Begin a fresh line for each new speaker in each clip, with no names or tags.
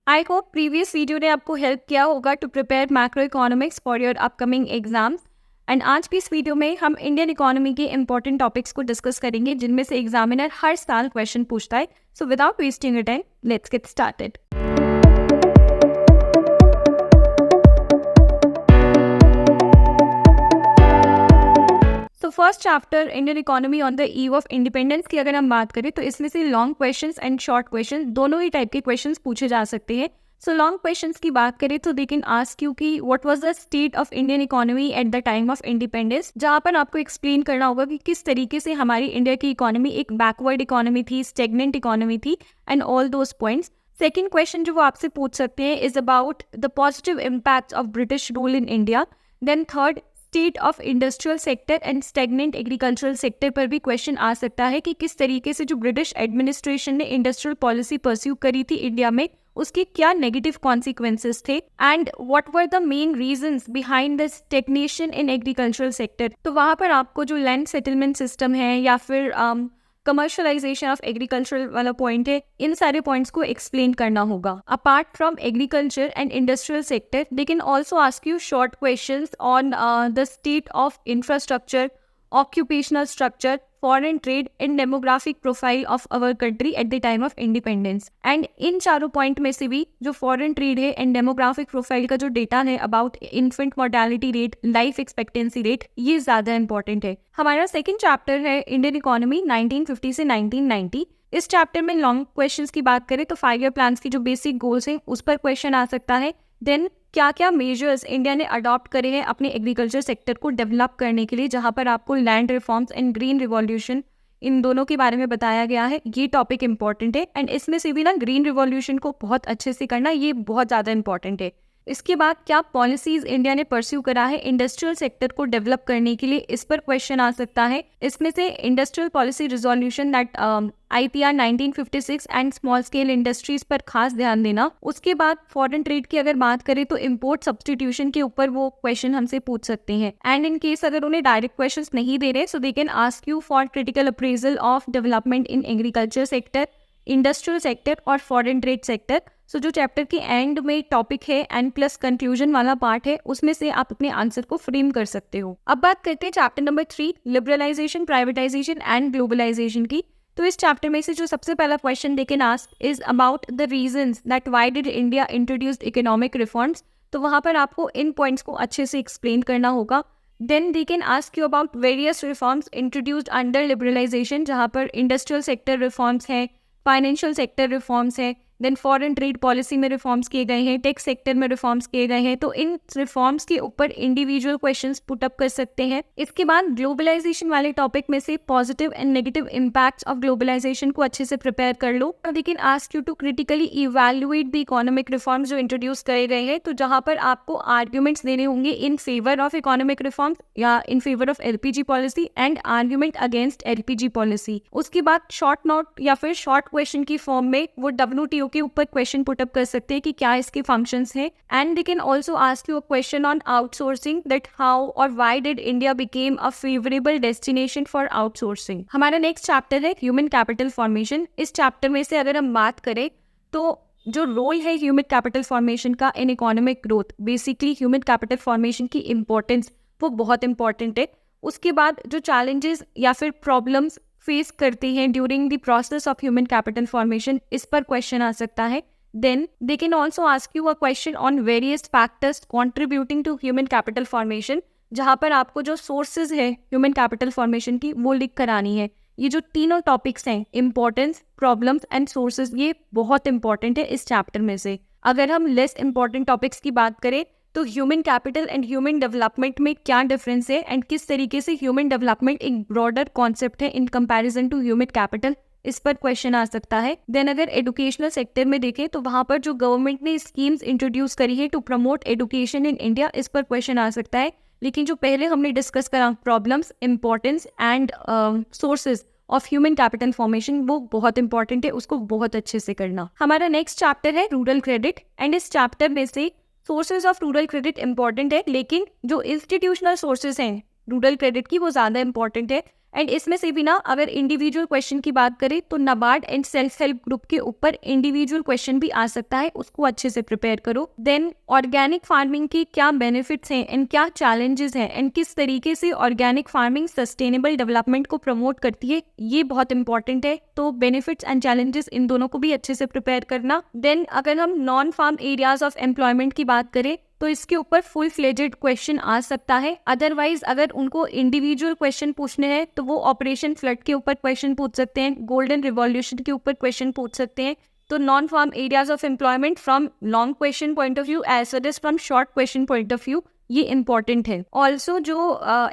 I hope previous video ने आपको help किया होगा to prepare macro economics for your upcoming exams. And आज की इस वीडियो में हम इंडियन इकोनॉमी के इंपॉर्टेंट टॉपिक्स को डिस्कस करेंगे जिनमें से एग्जामिनर हर साल क्वेश्चन पूछता है। So without wasting your time, let's get started. तो first chapter Indian economy on the eve of independence की अगर हम बात करें तो इसमें से long questions and short questions दोनों ही टाइप के क्वेश्चंस पूछे जा सकते हैं। सो लॉन्ग क्वेश्चंस की बात करें तो दे कैन आस्क यू कि what was the state of Indian economy at the time of independence, जहां पर आपको एक्सप्लेन करना होगा कि किस तरीके से हमारी इंडिया की इकोनॉमी एक बैकवर्ड इकोनॉमी थी, स्टेगनेंट इकोनॉमी थी and all those points. Second question जो वो आपसे पूछ सकते हैं is about the positive impact of British rule in India. Then third, state of industrial sector and stagnant agricultural sector पर भी क्वेश्चन आ सकता है कि किस तरीके से जो ब्रिटिश एडमिनिस्ट्रेशन ने इंडस्ट्रियल पॉलिसी परस्यू करी थी इंडिया में, उसके क्या नेगेटिव कॉन्सिक्वेंसेस थे and what were the main reasons behind the stagnation in agricultural sector. तो वहाँ पर आपको जो लैंड सेटलमेंट सिस्टम है या फिर कमर्शलाइजेशन ऑफ एग्रीकल्चर वाला पॉइंट है, इन सारे पॉइंट्स को एक्सप्लेन करना होगा। Apart from agriculture and industrial sector, they can also ask you short questions on the state of infrastructure, occupational structure, foreign trade and demographic profile of our country at the time of independence। And in चारों point में से भी जो foreign trade है and demographic profile का जो data है about infant mortality rate, life expectancy rate, ये ज्यादा इंपॉर्टेंट है। हमारा सेकंड चैप्टर है इंडियन इकोनॉमी 1950 से 1990। इस चैप्टर में लॉन्ग क्वेश्चंस की बात करें तो 5 ईयर प्लान्स की जो बेसिक गोल्स है उस पर क्वेश्चन आ सकता है। देन क्या क्या मेजर्स इंडिया ने अडॉप्ट करे हैं अपने एग्रीकल्चर सेक्टर को डेवलप करने के लिए, जहां पर आपको land reforms and green revolution in दोनों के बारे में बताया गया है। ये टॉपिक इंपॉर्टेंट है एंड इसमें से भी ना ग्रीन रिवॉल्यूशन को बहुत अच्छे से करना, ये बहुत ज़्यादा इंपॉर्टेंट है। इसके बाद क्या पॉलिसीज इंडिया ने परस्यू करा है इंडस्ट्रियल सेक्टर को डेवलप करने के लिए, इस पर क्वेश्चन आ सकता है। इसमें से industrial policy resolution that IPR 1956 and small scale industries पर खास ध्यान देना। उसके बाद फॉरेन ट्रेड की अगर बात करें तो इम्पोर्ट सब्सटीट्यूशन के ऊपर वो क्वेश्चन हमसे पूछ सकते हैं। एंड इन केस अगर उन्हें डायरेक्ट क्वेश्चंस नहीं दे रहे so they can ask you for critical appraisal of development in agriculture sector, industrial sector और फॉरेन ट्रेड सेक्टर। सो जो चैप्टर के एंड में टॉपिक है एंड प्लस कंक्लूजन वाला पार्ट है, उसमें से आप अपने आंसर को फ्रेम कर सकते हो। अब बात करते हैं chapter number 3, liberalisation, privatisation and globalisation की। तो इस चैप्टर में से जो सबसे पहला question they can ask is about the reasons that why did India introduce economic reforms. तो वहां पर आपको इन पॉइंट्स को अच्छे से एक्सप्लेन करना होगा। Then they can ask you about various reforms introduced under liberalisation, जहां पर इंडस्ट्रियल सेक्टर रिफॉर्म्स है, फाइनेंशियल सेक्टर रिफॉर्म्स है, देन फॉरेन ट्रेड पॉलिसी में रिफॉर्म्स किए गए हैं, टैक्स सेक्टर में रिफॉर्म्स किए गए हैं। तो इन रिफॉर्म्स के ऊपर इंडिविजुअल क्वेश्चंस पुट अप कर सकते हैं। इसके बाद ग्लोबलाइजेशन वाले टॉपिक में से positive and negative impacts of globalisation को अच्छे से प्रिपेयर कर लो। They can ask you to critically evaluate the economic reforms जो इंट्रोड्यूस करे गए हैं, तो जहां पर आपको आर्ग्यूमेंट्स देने होंगे in favour of economic reforms या in favour of LPG policy and argument against LPG policy. उसके बाद शॉर्ट नोट या फिर शॉर्ट क्वेश्चन की फॉर्म में वो WTO के ऊपर क्वेश्चन पुट अप कर सकते हैं कि क्या इसके फंक्शंस हैं। And they can also ask you a question on outsourcing, that how और why did India became a favourable destination for outsourcing. हमारा नेक्स्ट चैप्टर है ह्यूमन कैपिटल फॉर्मेशन। इस चैप्टर में से अगर हम बात करें तो जो रोल है ह्यूमन कैपिटल फॉर्मेशन का in economic growth, basically human capital formation की इंपॉर्टेंस वो बहुत इंपॉर्टेंट है। उसके बाद जो चैलेंजेस या फिर प्रॉब्लम्स फेस करते हैं during the process of human capital formation, इस पर क्वेश्चन आ सकता है। Then they can also ask you a question on various factors contributing to human capital formation, जहां पर आपको जो सोर्सेज है ह्यूमन कैपिटल फॉर्मेशन की वो लिख कर आनी है। ये जो तीनों टॉपिक्स हैं, इंपॉर्टेंस, प्रॉब्लम्स एंड सोर्सेज, ये बहुत इंपॉर्टेंट है इस चैप्टर में से। अगर हम लेस इंपॉर्टेंट टॉपिक्स की बात करें तो human capital and human development में क्या डिफरेंस है एंड किस तरीके से ह्यूमन डेवलपमेंट एक ब्रॉडर कॉन्सेप्ट है in comparison to human capital, इस पर क्वेश्चन आ सकता है। देन अगर एजुकेशनल सेक्टर में देखें तो वहां पर जो गवर्नमेंट ने स्कीम्स इंट्रोड्यूस करी है to promote education in India, इस पर क्वेश्चन आ सकता है। लेकिन जो पहले हमने डिस्कस करा problems, importance and sources of human capital formation, वो बहुत इंपॉर्टेंट है, उसको बहुत अच्छे से करना। हमारा नेक्स्ट चैप्टर है रूरल क्रेडिट एंड इस चैप्टर में से sources of rural credit important है, लेकिन जो इंस्टीट्यूशनल सोर्सेज हैं रूरल क्रेडिट की वो ज़्यादा इंपॉर्टेंट है। एंड इसमें से भी ना अगर इंडिविजुअल क्वेश्चन की बात करें तो NABARD and self help group के ऊपर इंडिविजुअल क्वेश्चन भी आ सकता है, उसको अच्छे से प्रिपेयर करो। देन ऑर्गेनिक फार्मिंग की क्या बेनिफिट्स हैं एंड क्या चैलेंजेस हैं एंड किस तरीके से ऑर्गेनिक फार्मिंग सस्टेनेबल डेवलपमेंट को प्रमोट करती है, ये बहुत इंपॉर्टेंट है। तो बेनिफिट्स एंड चैलेंजेस इन दोनों को भी अच्छे से प्रिपेयर करना। देन अगर हम non farm areas of employment की बात करें तो इसके ऊपर फुल फ्लेजेड क्वेश्चन आ सकता है। अदरवाइज अगर उनको इंडिविजुअल क्वेश्चन पूछने हैं तो वो ऑपरेशन फ्लड के ऊपर क्वेश्चन पूछ सकते हैं, गोल्डन रिवॉल्यूशन के ऊपर क्वेश्चन पूछ सकते हैं। तो non farm areas of employment from long question point of view as well as from short question point of view, ये इंपॉर्टेंट है। ऑल्सो जो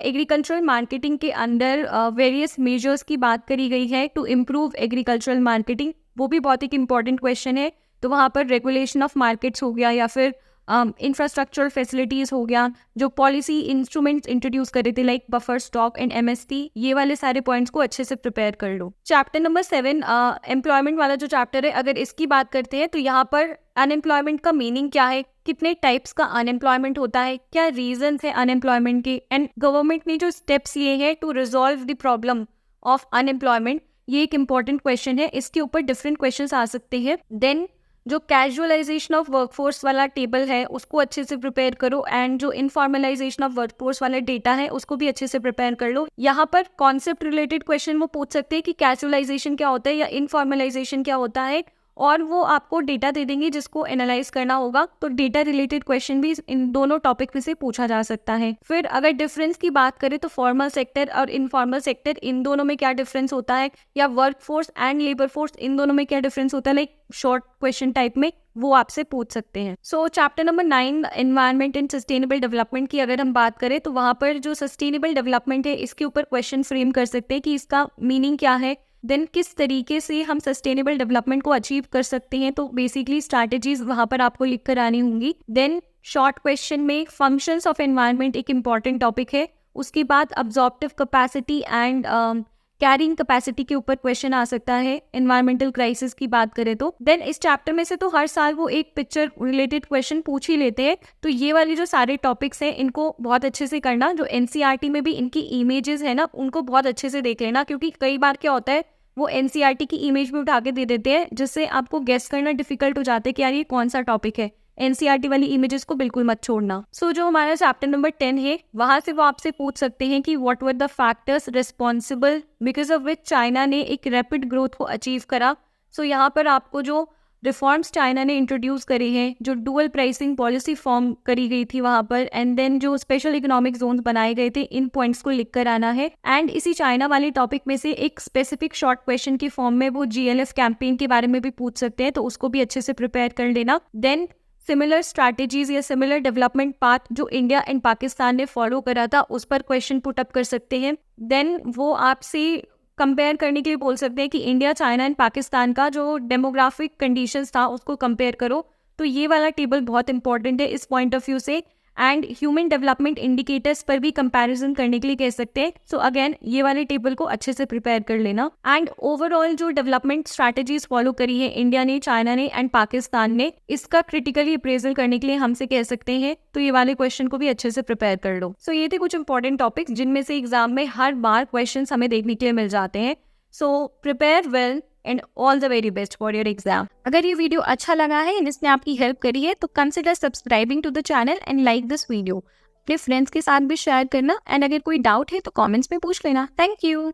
एग्रीकल्चरल मार्केटिंग के अंदर वेरियस मेजर्स की बात करी गई है टू इम्प्रूव एग्रीकल्चरल मार्केटिंग, वो भी बहुत एक इंपॉर्टेंट क्वेश्चन है। तो वहाँ पर रेगुलेशन ऑफ मार्केट्स हो गया या फिर इंफ्रास्ट्रक्चरल फैसिलिटीज हो गया, जो पॉलिसी इंस्ट्रूमेंट्स इंट्रोड्यूस करे थे like buffer stock and MSP, ये वाले सारे पॉइंट्स को अच्छे से प्रिपेयर कर लो। चैप्टर नंबर 7 एम्प्लॉयमेंट वाला जो चैप्टर है, अगर इसकी बात करते हैं तो यहाँ पर अनएम्प्लॉयमेंट का मीनिंग क्या है, कितने टाइप्स का अनएम्प्लॉयमेंट होता है, क्या रीजंस है अनएम्प्लॉयमेंट के, एंड गवर्नमेंट ने जो स्टेप्स लिए हैं to resolve the problem of unemployment, ये एक इंपॉर्टेंट क्वेश्चन है। इसके ऊपर डिफरेंट क्वेश्चंस आ सकते हैं। देन जो कैजुअलाइजेशन ऑफ वर्कफोर्स वाला टेबल है उसको अच्छे से प्रिपेयर करो, एंड जो इनफॉर्मलाइजेशन ऑफ वर्कफोर्स वाला डेटा है उसको भी अच्छे से प्रिपेयर कर लो। यहाँ पर कॉन्सेप्ट रिलेटेड क्वेश्चन वो पूछ सकते हैं कि कैजुअलाइजेशन क्या होता है या इनफॉर्मलाइजेशन क्या होता है, और वो आपको डेटा दे देंगे जिसको एनालाइज करना होगा। तो डेटा रिलेटेड क्वेश्चन भी इन दोनों टॉपिक में से पूछा जा सकता है। फिर अगर डिफरेंस की बात करें तो फॉर्मल सेक्टर और इनफॉर्मल सेक्टर, इन दोनों में क्या डिफरेंस होता है, या work force and labour force, इन दोनों में क्या डिफरेंस होता है, लाइक शॉर्ट क्वेश्चन टाइप में वो आपसे पूछ सकते हैं। सो chapter number 9 environment and sustainable development की अगर हम बात करें तो वहाँ पर जो सस्टेनेबल डेवलपमेंट है इसके ऊपर क्वेश्चन फ्रेम कर सकते हैं कि इसका मीनिंग क्या है, देन किस तरीके से हम सस्टेनेबल डेवलपमेंट को अचीव कर सकते हैं। तो बेसिकली स्ट्रैटेजीज वहाँ पर आपको लिख कर आनी होंगी। देन शॉर्ट क्वेश्चन में फंक्शंस ऑफ एनवायरनमेंट एक इंपॉर्टेंट टॉपिक है। उसके बाद अब्जॉर्प्टिव कैपेसिटी एंड कैरिंग कैपेसिटी के ऊपर क्वेश्चन आ सकता है एनवायरमेंटल क्राइसिस की बात करें तो। देन इस चैप्टर में से तो हर साल वो एक पिक्चर रिलेटेड क्वेश्चन पूछ ही लेते हैं। तो ये वाली जो सारे टॉपिक्स हैं इनको बहुत अच्छे से करना। जो NCERT में भी इनकी इमेजेस है ना, उनको बहुत अच्छे से देख लेना, क्योंकि कई बार क्या होता है वो NCERT की इमेज में उठा के दे देते हैं जिससे आपको गेस करना डिफिकल्ट हो जाता है कि यार ये कौन सा टॉपिक है। NCERT वाली इमेजेस को बिल्कुल मत छोड़ना। सो जो हमारा चैप्टर नंबर 10 है वहां से वो आपसे पूछ सकते हैं कि what were the factors responsible because of which China ने एक रैपिड ग्रोथ को अचीव करा। सो यहाँ पर आपको जो रिफॉर्म्स चाइना ने इंट्रोड्यूस करे हैं, जो डुअल प्राइसिंग पॉलिसी फॉर्म करी गई थी वहां पर, एंड देन जो स्पेशल इकोनॉमिक जोन्स बनाए गए थे, इन पॉइंट्स को लिख कर आना है। एंड इसी चाइना वाले टॉपिक में से एक स्पेसिफिक शॉर्ट क्वेश्चन की फॉर्म में वो GLF कैंपेन के बारे में भी पूछ सकते हैं, तो उसको भी अच्छे से प्रिपेयर कर लेना। देन सिमिलर स्ट्रैटेजीज या सिमिलर डेवलपमेंट पाथ जो इंडिया एंड पाकिस्तान ने फॉलो करा था उस पर क्वेश्चन पुट अप कर सकते हैं। देन वो आपसे कंपेयर करने के लिए बोल सकते हैं कि इंडिया, चाइना एंड पाकिस्तान का जो डेमोग्राफिक कंडीशंस था उसको कंपेयर करो। तो ये वाला टेबल बहुत इंपॉर्टेंट है इस पॉइंट ऑफ व्यू से। एंड ह्यूमन डेवलपमेंट इंडिकेटर्स पर भी कंपैरिजन करने के लिए कह सकते हैं। सो अगेन ये वाले टेबल को अच्छे से प्रिपेयर कर लेना। एंड ओवरऑल जो डेवलपमेंट स्ट्रैटेजीज फॉलो करी है इंडिया ने, चाइना ने एंड पाकिस्तान ने, इसका क्रिटिकली अप्रेजल करने के लिए हमसे कह सकते हैं। तो ये वाले क्वेश्चन को भी अच्छे से प्रिपेयर कर लो। सो ये थे कुछ इंपॉर्टेंट टॉपिक्स जिनमें से एग्जाम में हर बार क्वेश्चन हमें देखने के लिए मिल जाते हैं। So prepare well and all the very best for your exam. अगर ये वीडियो अच्छा लगा है एंड इसने आपकी हेल्प करी है तो consider subscribing to the channel and like this video. अपने फ्रेंड्स के साथ भी शेयर करना, एंड अगर कोई डाउट है तो कमेंट्स में पूछ लेना। Thank you.